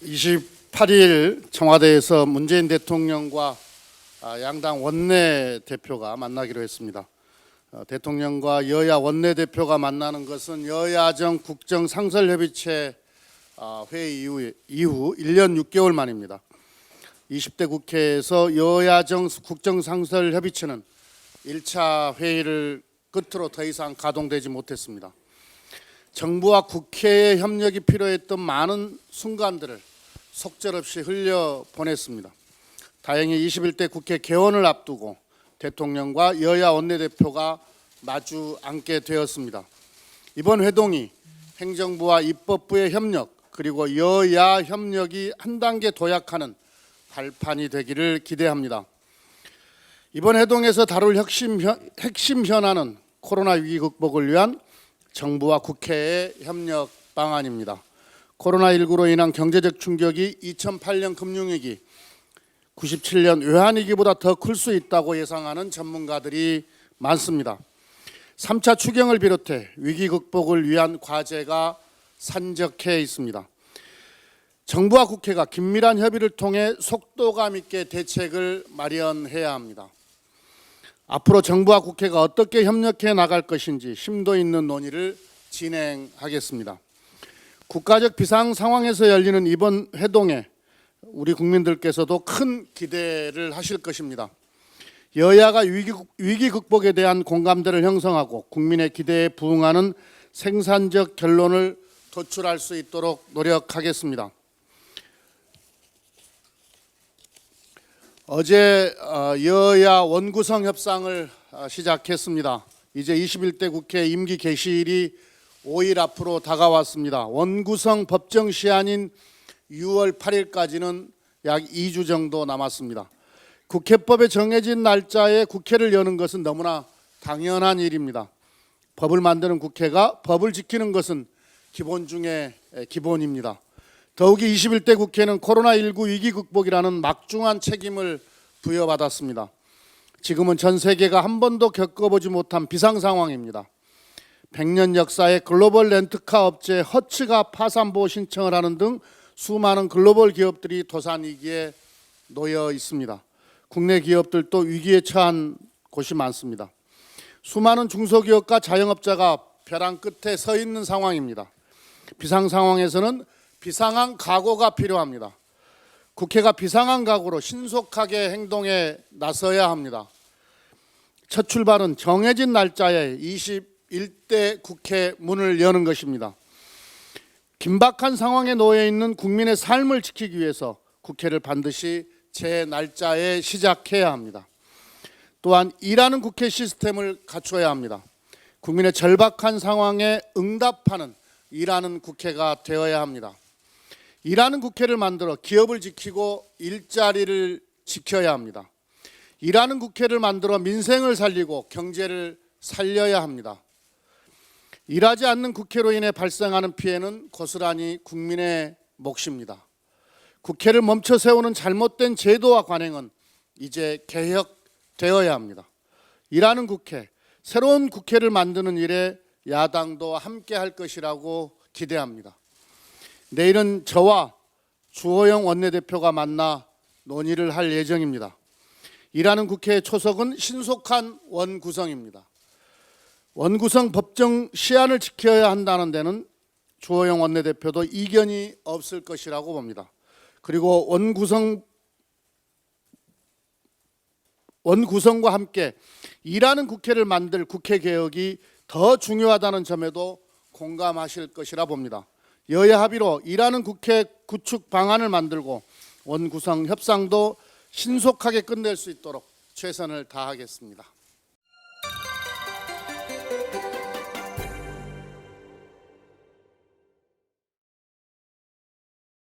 28일 청와대에서 문재인 대통령과 양당 원내대표가 만나기로 했습니다. 대통령과 여야 원내대표가 만나는 것은 여야정 국정상설협의체 회의 이후 1년 6개월 만입니다. 20대 국회에서 여야정 국정상설협의체는 1차 회의를 끝으로 더 이상 가동되지 못했습니다. 정부와 국회의 협력이 필요했던 많은 순간들을 속절없이 흘려보냈습니다. 다행히 21대 국회 개원을 앞두고 대통령과 여야 원내대표가 마주 앉게 되었습니다. 이번 회동이 행정부와 입법부의 협력 그리고 여야 협력이 한 단계 도약하는 발판이 되기를 기대합니다. 이번 회동에서 다룰 핵심 현안은 코로나 위기 극복을 위한 정부와 국회의 협력 방안입니다. 코로나19로 인한 경제적 충격이 2008년 금융위기, 97년 외환위기보다 더 클 수 있다고 예상하는 전문가들이 많습니다. 3차 추경을 비롯해 위기 극복을 위한 과제가 산적해 있습니다. 정부와 국회가 긴밀한 협의를 통해 속도감 있게 대책을 마련해야 합니다. 앞으로 정부와 국회가 어떻게 협력해 나갈 것인지 심도 있는 논의를 진행하겠습니다. 국가적 비상 상황에서 열리는 이번 회동에 우리 국민들께서도 큰 기대를 하실 것입니다. 여야가 위기 극복에 대한 공감대를 형성하고 국민의 기대에 부응하는 생산적 결론을 도출할 수 있도록 노력하겠습니다. 어제 여야 원구성 협상을 시작했습니다. 이제 21대 국회 임기 개시일이 5일 앞으로 다가왔습니다. 원구성 법정 시한인 6월 8일까지는 약 2주 정도 남았습니다. 국회법에 정해진 날짜에 국회를 여는 것은 너무나 당연한 일입니다. 법을 만드는 국회가 법을 지키는 것은 기본 중에 기본입니다. 더욱이 21대 국회는 코로나19 위기 극복이라는 막중한 책임을 부여받았습니다. 지금은 전 세계가 한 번도 겪어보지 못한 비상 상황입니다. 100년 역사의 글로벌 렌트카 업체 허츠가 파산보호 신청을 하는 등 수많은 글로벌 기업들이 도산위기에 놓여 있습니다. 국내 기업들도 위기에 처한 곳이 많습니다. 수많은 중소기업과 자영업자가 벼랑 끝에 서 있는 상황입니다. 비상 상황에서는 비상한 각오가 필요합니다. 국회가 비상한 각오로 신속하게 행동에 나서야 합니다. 첫 출발은 정해진 날짜에 21대 국회 문을 여는 것입니다. 긴박한 상황에 놓여 있는 국민의 삶을 지키기 위해서 국회를 반드시 제 날짜에 시작해야 합니다. 또한 일하는 국회 시스템을 갖춰야 합니다. 국민의 절박한 상황에 응답하는 일하는 국회가 되어야 합니다. 일하는 국회를 만들어 기업을 지키고 일자리를 지켜야 합니다. 일하는 국회를 만들어 민생을 살리고 경제를 살려야 합니다. 일하지 않는 국회로 인해 발생하는 피해는 고스란히 국민의 몫입니다. 국회를 멈춰 세우는 잘못된 제도와 관행은 이제 개혁되어야 합니다. 일하는 국회, 새로운 국회를 만드는 일에 야당도 함께 할 것이라고 기대합니다. 내일은 저와 주호영 원내대표가 만나 논의를 할 예정입니다. 일하는 국회의 초석은 신속한 원구성입니다. 원구성 법정 시한을 지켜야 한다는 데는 주호영 원내대표도 이견이 없을 것이라고 봅니다. 그리고 원구성과 함께 일하는 국회를 만들 국회 개혁이 더 중요하다는 점에도 공감하실 것이라 봅니다. 여야 합의로 일하는 국회 구축 방안을 만들고 원구성 협상도 신속하게 끝낼 수 있도록 최선을 다하겠습니다.